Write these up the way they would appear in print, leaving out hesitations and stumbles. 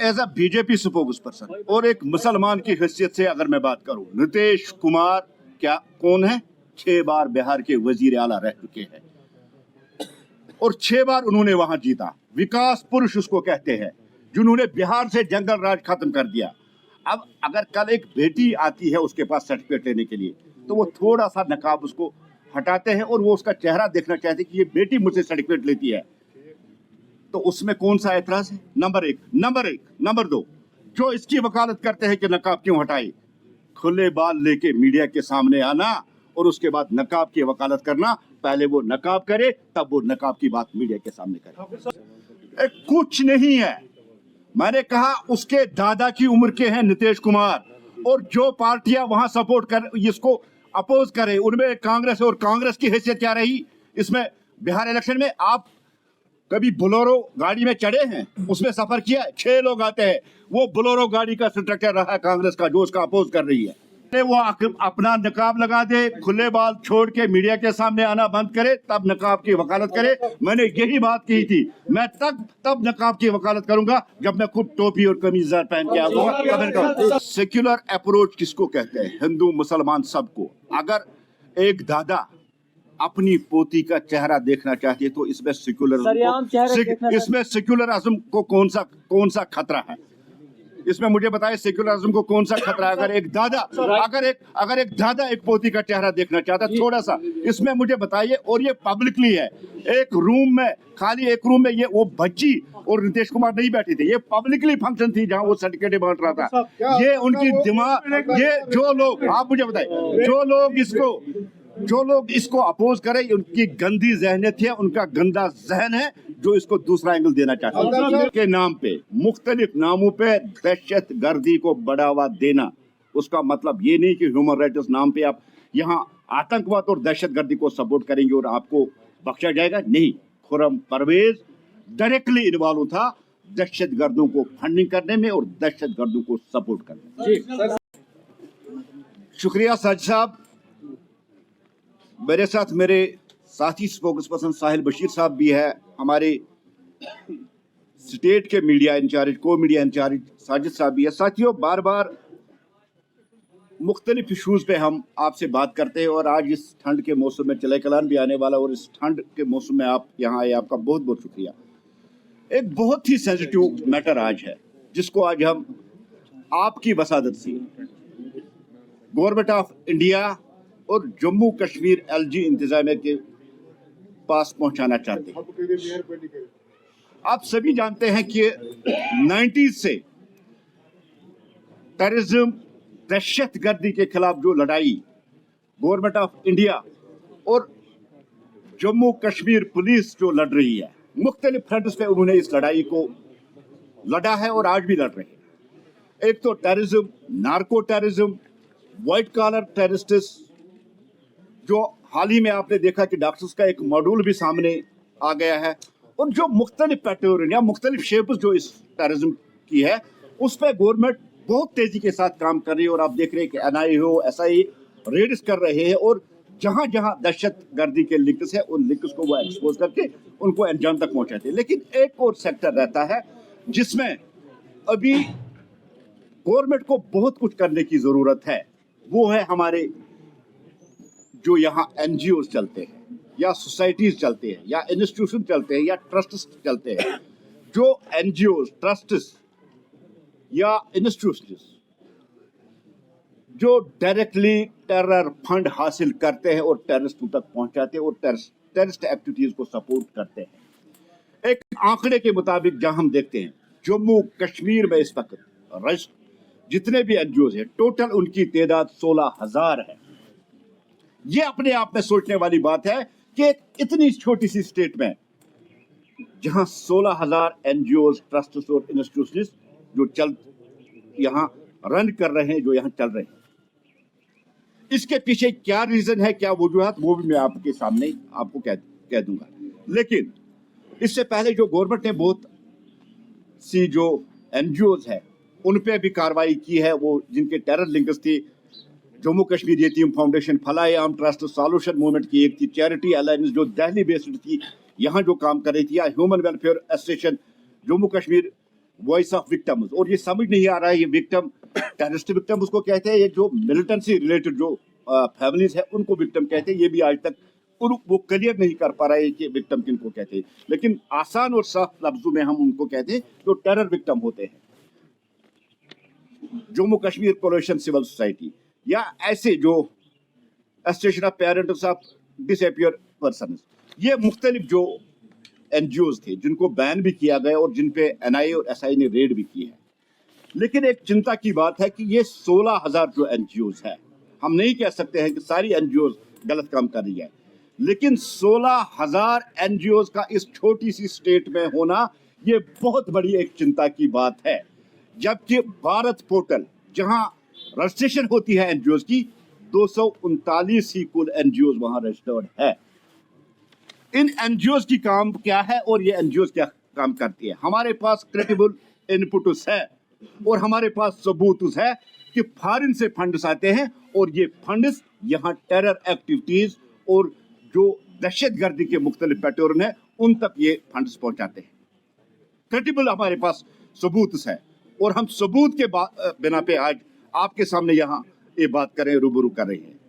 As a BJP spokesperson और एक मुसलमान की हैसियत से अगर मैं बात करूं, नीतीश कुमार क्या कौन है? 6 बार बिहार के वजीर आला रह चुके हैं और 6 बार उन्होंने वहां जीता। विकास पुरुष उसको कहते हैं, जिन्होंने बिहार से जंगल राज खत्म कर दिया। अब अगर कल एक बेटी आती है उसके पास सर्टिफिकेट लेने के लिए, तो वो थोड़ा सा नकाब उसको हटाते हैं और वो उसका चेहरा देखना चाहते हैं कि ये बेटी मुझसे सर्टिफिकेट लेती है, तो उसमें कौन सा ऐतराज है? नंबर एक। नंबर 2, जो इसकी वकालत करते हैं कि नकाब क्यों हटाए, खुले बाल लेके मीडिया के सामने आना और उसके बाद नकाब की वकालत करना। पहले वो नकाब करे, तब वो नकाब की बात मीडिया के सामने करे। कुछ नहीं है। मैंने कहा उसके दादा की उम्र के हैं नीतीश कुमार, और जो पार्टियां वहां सपोर्ट कर इसको अपोज करे उनमें कांग्रेस, और कांग्रेस की हैसियत क्या रही इसमें? बिहार इलेक्शन में आप कभी बोलेरो गाड़ी में चढ़े हैं? उसमें सफर किया? 6 लोग आते हैं, वो बोलेरो गाड़ी का स्ट्रक्चर रहा है कांग्रेस का, जो उसका अपोज कर रही है। वो अपना नकाब लगा दे, खुले बाल छोड़ के मीडिया के सामने आना बंद करे, तब नकाब की वकालत करे। मैंने यही बात कही थी, मैं तब नकाब की वकालत करूंगा जब मैं खुद टोपी और कमीजदार पहन के आऊंगा। सेक्युलर अप्रोच किसको कहते हैं? हिंदू मुसलमान सबको। अगर एक दादा अपनी पोती का चेहरा देखना चाहती है तो इसमें सेक्युलरिज्म को कौन सा खतरा है? इसमें मुझे बताइए, सेक्युलरिज्म को कौन सा खतरा है? अगर एक दादा एक पोती का चेहरा देखना चाहता है थोड़ा सा, इसमें मुझे बताइए। और ये पब्लिकली है, एक रूम में, खाली एक रूम में ये वो बच्ची और नीतीश कुमार नहीं बैठे थे, ये पब्लिकली फंक्शन थी जहां वो सर्टिफिकेट बांट रहा था। ये उनकी दिमाग, ये जो लोग, आप मुझे बताइए, जो लोग इसको अपोज करें, उनकी गंदी ज़हनियत है, उनका गंदा जहन है, जो इसको दूसरा एंगल देना चाहते हैं। के नाम पे, मुख्तलिफ नामों पे दहशत गर्दी को बढ़ावा देना, उसका मतलब ये नहीं कि ह्यूमन राइट्स नाम पे आप यहाँ आतंकवाद और दहशत गर्दी को सपोर्ट करेंगे और आपको बख्शा जाएगा। नहीं, खुर्रम परवेज डायरेक्टली इन्वॉल्व था दहशत गर्दों को फंडिंग करने में और दहशत गर्दों को सपोर्ट करने में। शुक्रिया साजिद साहब। मेरे साथ मेरे साथी स्पोक्स पर्सन साहिल बशीर साहब भी है, हमारे स्टेट के मीडिया इंचार्ज, को मीडिया इंचार्ज साजिद साहब भी है। साथियों, बार बार मुख्तलिफ इशूज़ पे हम आपसे बात करते हैं और आज इस ठंड के मौसम में चले कलान भी आने वाला, और इस ठंड के मौसम में आप यहाँ आए, आपका बहुत बहुत शुक्रिया। एक बहुत ही सेंसिटिव मैटर आज है, जिसको आज हम आपकी वसादत से गवर्नमेंट ऑफ इंडिया और जम्मू कश्मीर एलजी इंतजामिया के पास पहुंचाना चाहते हैं। आप सभी जानते हैं कि 90s से टेररिज्म, दहशत गर्दी के खिलाफ जो लड़ाई गवर्नमेंट ऑफ इंडिया और जम्मू कश्मीर पुलिस जो लड़ रही है, मुख्तलिफ फ्रंट्स पे उन्होंने इस लड़ाई को लड़ा है और आज भी लड़ रहे हैं। एक तो terrorism, narco terrorism, white collar terrorists, जो हाल ही में आपने देखा कि डॉक्टर्स का एक मॉड्यूल भी सामने आ गया है, और जो मुख्तलिफ पैटर्न या मुख्तलिफ शेप्स जो इस टेररिज्म की है, उस पर गवर्नमेंट बहुत तेजी के साथ काम कर रही है। और आप देख रहे हैं कि NIA हो, SI रेड्स कर रहे हैं, और जहां जहां दहशत गर्दी के लिंक्स है, उन लिंक्स को वो एक्सपोज करके उनको अंजाम तक पहुंचाते हैं। लेकिन एक और सेक्टर रहता है जिसमें अभी गवर्नमेंट को बहुत कुछ करने की जरूरत है, वो है हमारे जो यहाँ NGOs चलते हैं, या सोसाइटीज चलते हैं, या इंस्टीट्यूशन चलते हैं, या ट्रस्ट्स चलते हैं। जो NGOs, ट्रस्ट्स या इंस्टीट्यूशंस जो डायरेक्टली टेरर फंड हासिल करते हैं और टेररिस्टों तक पहुंचाते हैं और टेररिस्ट एक्टिविटीज को सपोर्ट करते हैं। एक आंकड़े के मुताबिक जहां हम देखते हैं, जम्मू कश्मीर में इस वक्त जितने भी NGOs हैं, टोटल उनकी तादाद 16,000 है। ये अपने आप में सोचने वाली बात है कि इतनी छोटी सी स्टेट में जहां 16,000 NGOs, ट्रस्ट्स और इंस्टीट्यूशंस जो यहाँ रन कर रहे हैं, जो यहाँ चल रहे हैं, इसके पीछे क्या रीजन है, क्या वजूहत, वो भी मैं आपके सामने आपको कह दूंगा। लेकिन इससे पहले जो गवर्नमेंट ने बहुत सी जो NGOs है उन पे भी कार्रवाई की है, वो जिनके टेरर लिंक्स थी। जम्मू कश्मीर यतीम फाउंडेशन, फलाह आम ट्रस्ट, सॉल्यूशन मूवमेंट की एक थी, चैरिटी अलायंस जो दिल्ली बेस्ड थी, यहाँ जो काम कर रही थी, या human welfare association Jammu Kashmir voice of victims, और ये समझ नहीं आ रहा है ये विक्टिम टेररिस्ट विक्टिम उसको कहते हैं, ये जो मिलिटेंसी रिलेटेड जो फैमिलीज है उनको विक्टिम कहते हैं। ये भी आज तक वो क्लियर नहीं कर पा रहा है कि विक्टिम किनको कहते हैं, लेकिन आसान और साफ लफ्जों में हम उनको कहते हैं जो टेरर विक्टिम होते हैं। Jammu Kashmir coalition civil society या ऐसे जो association of parents of disappear person, ये मुख्तलिफ जो एनजीओज थे जिनको बैन भी किया गया और जिन पे एनआईए और एसआई ने रेड भी की है। लेकिन एक चिंता की बात है कि ये 16,000 जो एनजीओज है, हम नहीं कह सकते हैं कि सारी एनजीओज गलत काम कर रही है, लेकिन 16,000 एनजीओज का इस छोटी सी स्टेट में होना ये बहुत बड़ी एक चिंता की बात है। जबकि भारत पोर्टल जहां रजिस्ट्रेशन होती है एनजीओज की, 239 ही कुल एनजीओज वहां रजिस्टर्ड है। इन एनजीओज की काम क्या है और ये एनजीओज क्या काम करती है? हमारे पास क्रेडिबल इनपुट्स है और हमारे पास सबूत है कि फॉरेन से फंड्स आते हैं और ये फंड्स यहाँ टेरर एक्टिविटीज और जो दहशतगर्दी के मुख्तलिफ पैटर्न है उन तक ये फंड्स पहुंचाते हैं। क्रेडिबल हमारे पास सबूत है और हम सबूत के बिना पे आज आपके सामने यहाँ ये बात करें, रूबरू कर रहे हैं।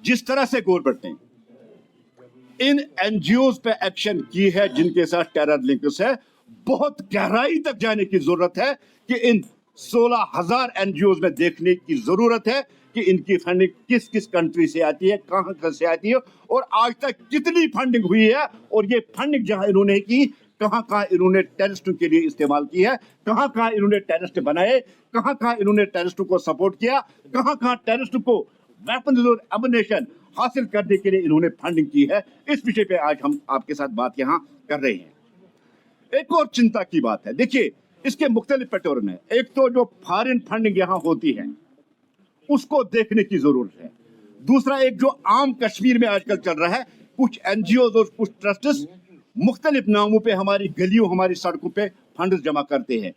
जिस तरह से गवर्नमेंट ने इन एनजीओज पे एक्शन की है जिनके साथ टेरर लिंक्स है, बहुत गहराई तक जाने की जरूरत है कि इन 16,000 एनजीओज में देखने की जरूरत है कि इनकी फंडिंग किस किस कंट्री से आती है, कहां से आती है और आज तक कितनी फंडिंग हुई है, और ये फंडिंग जहां इन्होंने की कहां इन्होंने टेररिस्टों के लिए इस्तेमाल की है, कहां इन्होंने टेररिस्ट बनाए, कहां इन्होंने टेररिस्टों को सपोर्ट किया, कहां टेररिस्ट को वेपन्स और एमुनेशन हासिल करने के लिए इन्होंने फंडिंग की है। इस विषय पे आज हम आपके साथ बात यहाँ कर रहे हैं। एक और चिंता की बात है, देखिए इसके मुख्तलिफ पैटर्न है। एक तो जो फॉरेन फंडिंग यहाँ होती है उसको देखने की जरूरत है। दूसरा, एक जो आम कश्मीर में आजकल चल रहा है, कुछ एनजीओ और कुछ ट्रस्ट्स मुख्तलिफ नामों पे हमारी गलियों हमारी सड़कों पे फंड जमा करते हैं,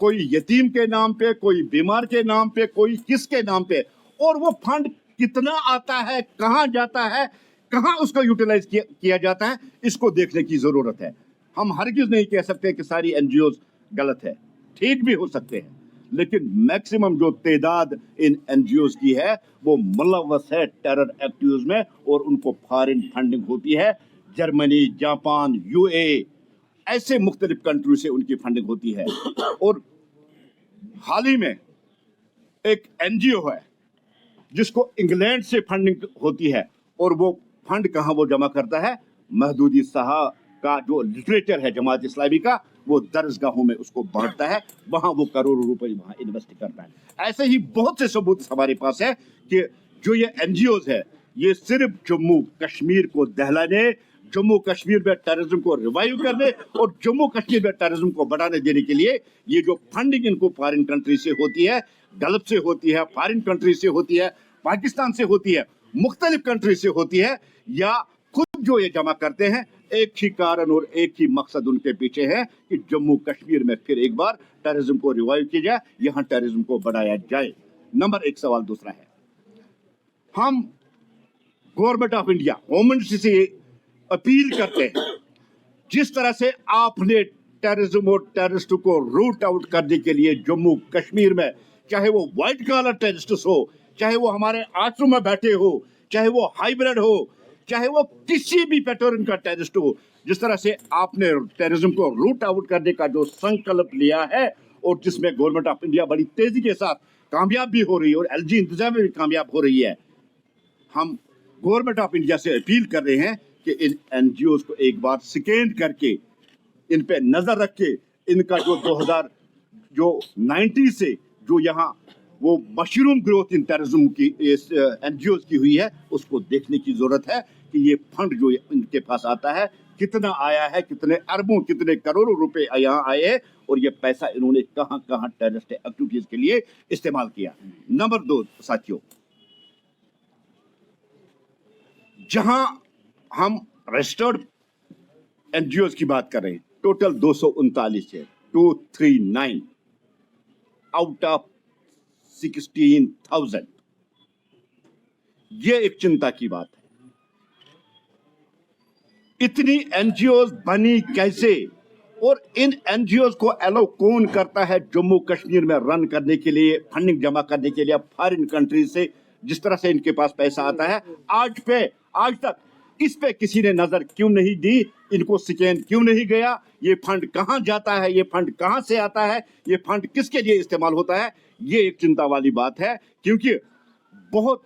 कोई यतीम के नाम पे, कोई बीमार के नाम पे, कोई किसके नाम पे, और वो फंड कितना आता है, कहां जाता है, कहां उसको यूटिलाइज किया जाता है, इसको देखने की जरूरत है। हम हरगिज नहीं कह सकते कि सारी एनजीओज गलत है, ठीक भी हो सकते हैं, लेकिन मैक्सिमम जो तादाद इन एनजीओज की है वो मुलव्वस है टेरर एक्टिविटीज में और उनको फॉरेन फंडिंग होती है। जर्मनी, जापान, यूएई ऐसे मुख्तलिफ कंट्री से उनकी फंडिंग होती है। और हाल ही में एक एनजीओ है जिसको इंग्लैंड से फंडिंग होती है और वो फंड कहां वो जमा करता है, महदूदी साहब का जो लिटरेचर है जमात इस्लामी का, वो दरसगाहों में उसको बांटता है, वहां वो करोड़ों रुपए वहां इन्वेस्ट करता है। ऐसे ही बहुत से सबूत हमारे पास है कि जो ये एनजीओज है ये सिर्फ जम्मू कश्मीर को दहलाने, जम्मू कश्मीर में टेररिज्म को रिवाइव करने और जम्मू कश्मीर में टेररिज्म को बढ़ाने देने के लिए ये जो फंडिंग इनको फॉरेन कंट्री से होती है, गल्फ से होती है, फॉरेन कंट्री से होती है, पाकिस्तान से होती है, मुख्तलिफ कंट्री से होती है, या खुद जो ये जमा करते हैं, एक ही कारण और एक ही मकसद उनके पीछे है कि जम्मू कश्मीर में फिर एक बार टेररिज्म को रिवाइव किया जाए, यहाँ टेररिज्म को बढ़ाया जाए। नंबर एक सवाल दूसरा है, हम government of India home ministry से अपील करते हैं, जिस तरह से आपने टेररिज्म और टेररिस्ट को रूट आउट करने के लिए जम्मू कश्मीर में, चाहे वो व्हाइट कॉलर टेररिस्ट हो, चाहे वो हमारे आश्रम में बैठे हो, चाहे वो हाइब्रिड हो, चाहे वो किसी भी पैटर्न का टेररिस्ट हो, जिस तरह से आपने टेररिज्म को रूट आउट करने का जो संकल्प लिया है और जिसमें गवर्नमेंट ऑफ इंडिया बड़ी तेजी के साथ कामयाब भी हो रही है और एलजी इंतजाम में भी कामयाब हो रही है, हम गवर्नमेंट ऑफ इंडिया से अपील कर रहे हैं कि इन एनजीओ को एक बार स्कैन करके, इन पे नजर रख के, इनका जो 2090 से जो यहाँ वो मशरूम ग्रोथ इन टेररिज्म की एनजीओ की हुई है, उसको देखने की जरूरत है कि ये फंड जो इनके पास आता है कितना आया है, कितने अरबों कितने करोड़ों रुपए यहाँ आए हैं और ये पैसा इन्होंने कहां कहां टेररिस्ट एक्टिविटीज के लिए इस्तेमाल किया। नंबर 2 साथियों, जहां हम रजिस्टर्ड एनजीओ की बात कर रहे हैं, टोटल 239 है, 239 आउट ऑफ 16,000। ये एक चिंता की बात है। इतनी एनजीओ बनी कैसे और इन एनजीओज को अलाउ कौन करता है जम्मू कश्मीर में रन करने के लिए, फंडिंग जमा करने के लिए फॉरेन कंट्री से जिस तरह से इनके पास पैसा आता है? आज तक इस पे किसी ने नजर क्यों नहीं दी? इनको स्कैन क्यों नहीं गया? ये फंड कहां जाता है? ये फंड कहां से आता है? ये फंड किसके लिए इस्तेमाल होता है? ये एक चिंता वाली बात है, क्योंकि बहुत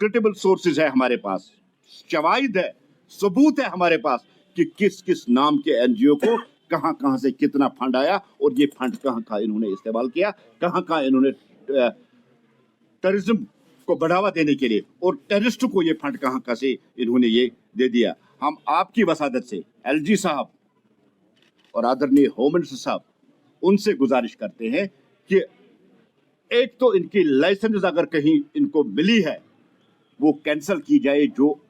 क्रेडिबल सोर्सेज है हमारे पास, शवाहिद है, सबूत है हमारे पास कि किस किस नाम के एनजीओ को कहां कहां से कितना फंड आया और ये फंड कहां कहां इन्होंने इस्तेमाल किया, कहां कहां इन्होंने टेररिज्म को बढ़ावा देने के लिए और टेररिस्टों को ये फंड कहां कहां से इन्होंने ये दे दिया। हम आपकी वसादत से एलजी साहब और आदरणीय होम मिनिस्टर साहब उनसे गुजारिश करते हैं कि एक तो इनकी लाइसेंस अगर कहीं इनको मिली है वो कैंसिल की जाए, जो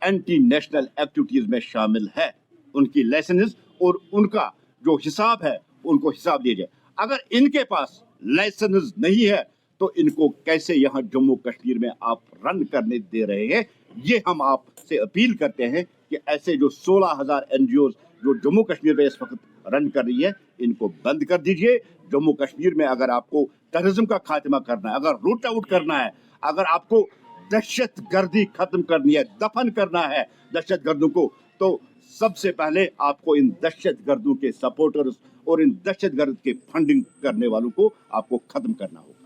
एंटी नेशनल एक्टिविटीज में शामिल है उनकी लाइसेंस और उनका जो हिसाब है उनको हिसाब दिया जाए। अगर इनके पास लाइसेंस नहीं है तो इनको कैसे यहाँ जम्मू कश्मीर में आप रन करने दे रहे हैं? ये हम आपसे अपील करते हैं कि ऐसे जो 16,000 एनजीओ जो जम्मू कश्मीर में इस वक्त रन कर रही है इनको बंद कर दीजिए। जम्मू कश्मीर में अगर आपको टेररिज्म का खात्मा करना है, अगर रूट आउट करना है, अगर आपको दहशत गर्दी खत्म करनी है, दफन करना है दहशत गर्दों को, तो सबसे पहले आपको इन दहशत गर्दों के सपोर्टर्स और इन दहशत गर्द के फंडिंग करने वालों को आपको खत्म करना होगा।